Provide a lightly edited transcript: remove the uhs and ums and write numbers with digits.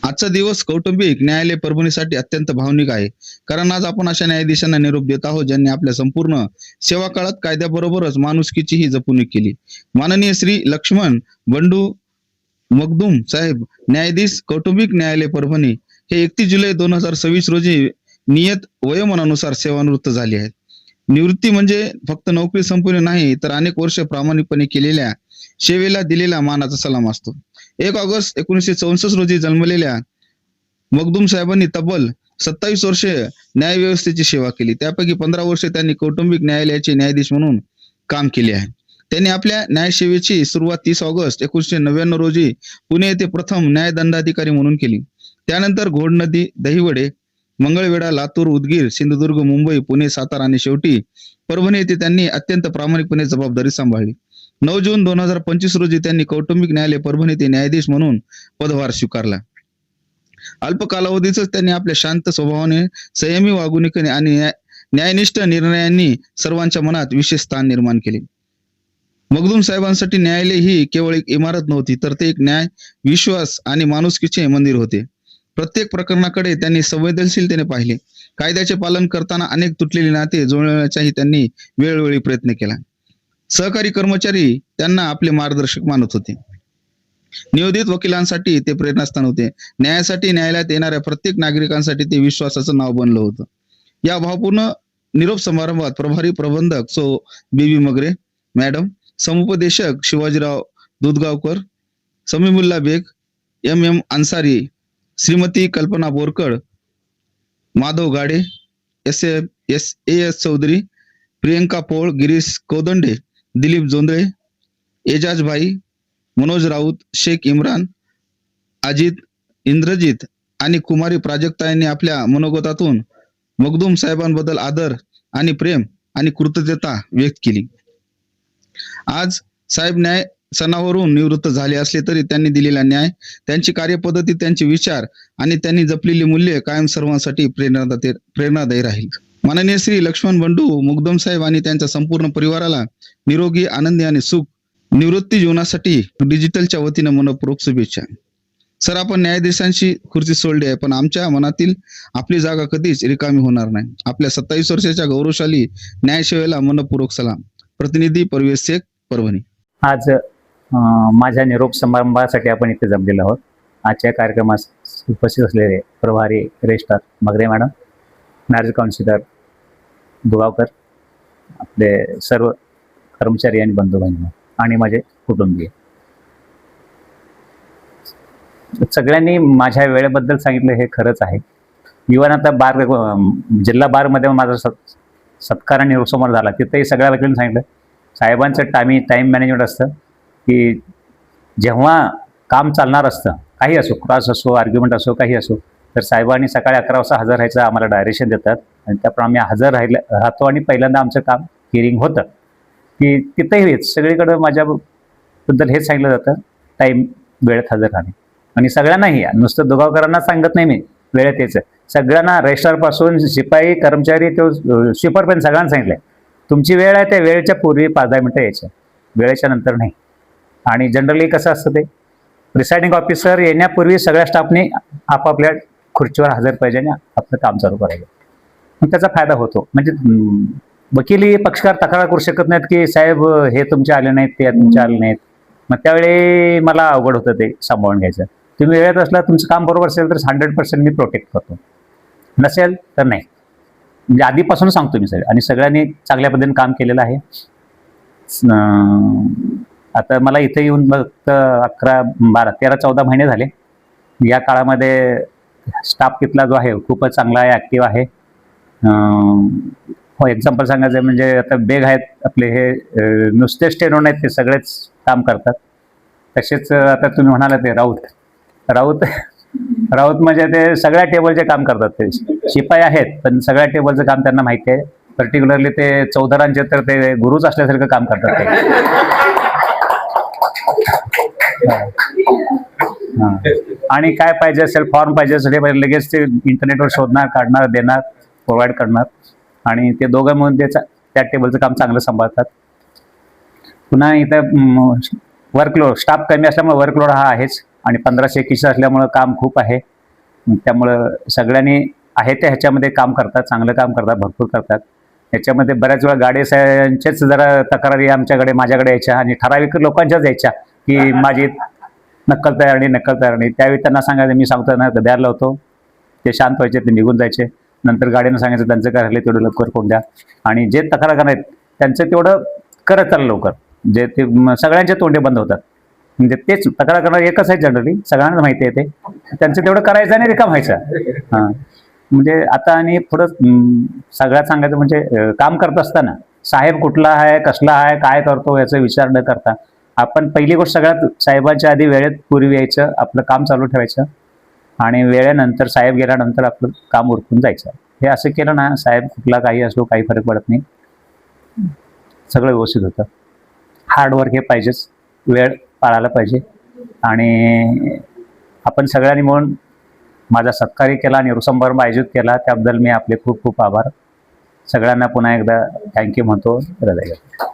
आजचा दिवस कौटुंबिक न्यायालय परभणीसाठी अत्यंत भावनिक आहे. कारण आज आपण अशा न्यायाधीशांना निरोप देत आहोत ज्यांनी आपल्या संपूर्ण सेवा काळात कायद्याबरोबरच माणुसकीचीही जपणूक केली. माननीय श्री लक्ष्मण बंडू मगदूम साहेब, न्यायाधीश कौटुंबिक न्यायालय परभणी, हे 31 जुलै 2026 रोजी नियत वयोमानानुसार सेवानिवृत्त झाले आहेत. निवृत्ती म्हणजे फक्त नोकरी संपवणे नाही, तर अनेक वर्ष प्रामाणिकपणे केलेल्या सेवेला दिलेला मानाचा सलाम असतो. 1 ऑगस्ट 1964 रोजी जन्मलेल्या मगदूम साहेबांनी तब्बल 27 वर्षे न्यायव्यवस्थेची सेवा केली. त्यापैकी 15 वर्षे त्यांनी कौटुंबिक न्यायालयाचे न्यायाधीश म्हणून काम केले आहे. त्यांनी आपल्या न्यायसेवेची सुरुवात 30 ऑगस्ट 1999 रोजी पुणे येथे प्रथम न्यायदंडाधिकारी म्हणून केली. त्यानंतर घोडनदी, दहिवडे, मंगळवेढा, लातूर, उदगीर, सिंधुदुर्ग, मुंबई, पुणे, सातारा आणि शेवटी परभणी येथे त्यांनी अत्यंत प्रामाणिकपणे जबाबदारी सांभाळली. 9 जून 2025 रोजी त्यांनी कौटुंबिक न्यायालय परभणी येथे न्यायाधीश म्हणून पदभार स्वीकारला. अल्प कालावधीतच त्यांनी आपल्या शांत स्वभावाने, संयमी वागणुकीने आणि न्यायनिष्ठ निर्णयांनी सर्वांच्या मनात विशेष स्थान निर्माण केले. मगदूम साहेबांसाठी न्यायालय ही केवळ एक इमारत नव्हती, तर ते एक न्याय, विश्वास आणि माणुसकीचे मंदिर होते. प्रत्येक प्रकरणाकडे त्यांनी संवेदनशीलतेने पाहिले. कायद्याचे पालन करताना अनेक तुटलेली नाते जुळवण्याचाही त्यांनी वेळोवेळी प्रयत्न केला. सहकारी कर्मचारी त्यांना आपले मार्गदर्शक मानत होते. नियोजित वकिलांसाठी ते प्रेरणास्थान होते. न्यायासाठी न्यायालयात येणाऱ्या प्रत्येक नागरिकांसाठी ते विश्वासाचं नाव बनलं होतं. या भावपूर्ण निरोप समारंभात प्रभारी प्रबंधक सो बीबी मगरे मॅडम, समुपदेशक शिवाजीराव दुधगावकर, समीमुल्ला बेग, MM अन्सारी, श्रीमती कल्पना बोरकड, माधव गाडे, AS चौधरी, प्रियंका पोळ, गिरीश कोदंडे, दिलीप जोंधळे, एजाज भाई, मनोज राऊत, शेख इम्रान, अजित, इंद्रजित आणि कुमारी प्राजक्ता यांनी आपल्या मनोगतातून मगदूम साहेबांबद्दल आदर आणि प्रेम आणि कृतज्ञता व्यक्त केली. आज साहेब न्याय सणावरून निवृत्त झाले असले तरी त्यांनी दिलेला न्याय, त्यांची कार्यपद्धती, त्यांचे विचार आणि त्यांनी जपलेली मूल्ये कायम सर्वांसाठी प्रेरणादायी राहील. माननीय श्री लक्ष्मण बंडू मगदूम साहेब आणि त्यांच्या संपूर्ण परिवाराला निरोगी, आनंदी आणि सुख निवृत्ती जीवनासाठी डिजिटलच्या वतीनं मनपूर्वक शुभेच्छा. सर, आपण न्यायाधीशांची खुर्ची सोडली आहे, पण आमच्या मनातील आपली जागा कधीच रिकामी होणार नाही. आपल्या 27 वर्षाच्या गौरवशाली न्यायसेवेला मनपूर्वक सलाम. प्रतिनिधी परवेश शेख, परभणी. आज माझ्या निरोप समारंभासाठी आपण इथे जमलेलो आहोत. आजच्या कार्यक्रमास उपस्थित असलेले प्रभारी registrar Magare madam, marriage counsellor दुगावकर, आपले सर्व कर्मचारी आणि बंधू बहिणी आणि माझे कुटुंबीय, सगळ्यांनी माझ्या वेळेबद्दल सांगितलं हे खरंच आहे. इव्हन आता जिल्हा बारमध्ये माझा सत्कार आणि निरोप समारंभ झाला, तिथेही सगळ्या वकिलांनी सांगितलं साहेबांचं टाईम मॅनेजमेंट असतं की जेव्हा काम चालणार असतं, काही असो, क्रॉस असो, आर्ग्युमेंट असो, काही असो, तर साहेबांनी सकाळी 11 वाजता हजर राहायचं आम्हाला डायरेक्शन देतात आणि त्याप्रमाणे आम्ही हजर राहतो आणि पहिल्यांदा आमचं काम हिअरिंग होतं की तिथंही हेच सगळीकडं माझ्याबद्दल हेच सांगितलं जातं, टाईम वेळेत हजर राहणे. आणि सगळ्यांनाही, नुसतं दुगावकरांना सांगत नाही मी, वेळेत यायचं सगळ्यांना, रजिस्ट्रारपासून शिपाई, कर्मचारी, तो स्वीपरपर्यंत सगळ्यांना सांगितलंय तुमची वेळ आहे त्या वेळेच्या पूर्वी 5-10 मिनिटं यायच्या, वेळेच्या नंतर नाही. आणि जनरली कसं असतं ते प्रिसाइडिंग ऑफिसर येण्यापूर्वी सगळ्या स्टाफने आपापल्या खुर्चीवर हजर पाहिजे आणि आपलं काम चालू करायचं. मग त्याचा फायदा होतो. म्हणजे वकिली पक्षकार तक्रार करू शकत नाहीत की साहेब हे तुमचे आले नाहीत, ते तुमचे आले नाहीत. मग त्यावेळी मला अवघड होतं ते सांभाळून घ्यायचं. तुम्ही वेळेत असला, तुमचं काम बरोबर असेल तर 100% मी प्रोटेक्ट करतो, नसेल तर नाही. म्हणजे आधीपासून सांगतो मी सगळं. आणि सगळ्यांनी चांगल्या पद्धतीने काम केलेलं आहे. आता मला इथे येऊन फक्त 11, 12, 13, 14 महिने झाले. या काळामध्ये स्टाफ तिथला जो आहे खूपच चांगला आहे, ॲक्टिव्ह आहे. हो, एक्झाम्पल सांगायचं म्हणजे आता बेग आहेत आपले, हे नुसते स्टेनो नाहीत, ते सगळेच काम करतात. तसेच आता तुम्ही म्हणाला ते राऊत म्हणजे ते सगळ्या टेबलचे काम करतात. ते शिपाई आहेत पण सगळ्या टेबलचं काम त्यांना माहिती आहे. पर्टिक्युलरली ते चौधरांचे तर ते गुरुच असल्यासारखं काम करतात ते. आणि काय पाहिजे असेल, फॉर्म पाहिजे असेल, लगेच ते इंटरनेटवर शोधणार, काढणार, देणार, प्रोव्हाइड करणार. आणि ते दोघं म्हणून त्या टेबलचं काम चांगलं सांभाळतात. पुन्हा इथं वर्कलोड स्टाफ कमी असल्यामुळे वर्कलोड हा आहेच आणि 1521 असल्यामुळं काम खूप आहे. त्यामुळं सगळ्यांनी आहे ते ह्याच्यामध्ये काम करतात, चांगलं काम करतात, भरपूर करतात. ह्याच्यामध्ये बऱ्याच वेळा गाडेसाहेबांचेच जरा तक्रारी माझ्याकडे यायच्या आणि ठराविक लोकांच्याच यायच्या की माझी नक्कल तयार नाही. त्यावेळी त्यांना सांगायचं, मी सांगतो ना द्यायला लावतो, ते शांत व्हायचे, ते निघून जायचे. नंतर गाडीनं सांगायचं त्यांचं काय राहिले तेवढं लवकर करून द्या आणि जे तक्रार आहेत त्यांचं तेवढं करत चाललं लवकर. जे ते सगळ्यांचे तोंडे बंद होतात. म्हणजे तेच तक्रार करणार एकच आहे जनरली, सगळ्यांना माहिती आहे ते. त्यांचं तेवढं करायचं आणि रिकाम व्हायचं. हां, म्हणजे आता आणि पुढं सगळ्यात सांगायचं म्हणजे काम करत असताना साहेब कुठला आहे, कसला आहे, काय करतो याचा विचार न करता आपण पहिली गोष्ट सगळ्यात साहेबांच्या आधी वेळेत पूर्वी यायचं, आपलं काम चालू ठेवायचं आणि वेळेनंतर साहेब गेल्यानंतर आपलं काम उरकून जायचं. हे असं केलं ना, साहेब कुठला काही असलो काही फरक पडत नाही, सगळं व्यवस्थित होतं. हार्डवर्क हे पाहिजेच, वेळ पाळायला पाहिजे आणि आपण सगळ्यांनी मिळून माझा सत्कारही केला आणि समारंभ आयोजित केला त्याबद्दल मी आपले खूप खूप आभार. सगळ्यांना पुन्हा एकदा थँक्यू म्हणतो हृदयात.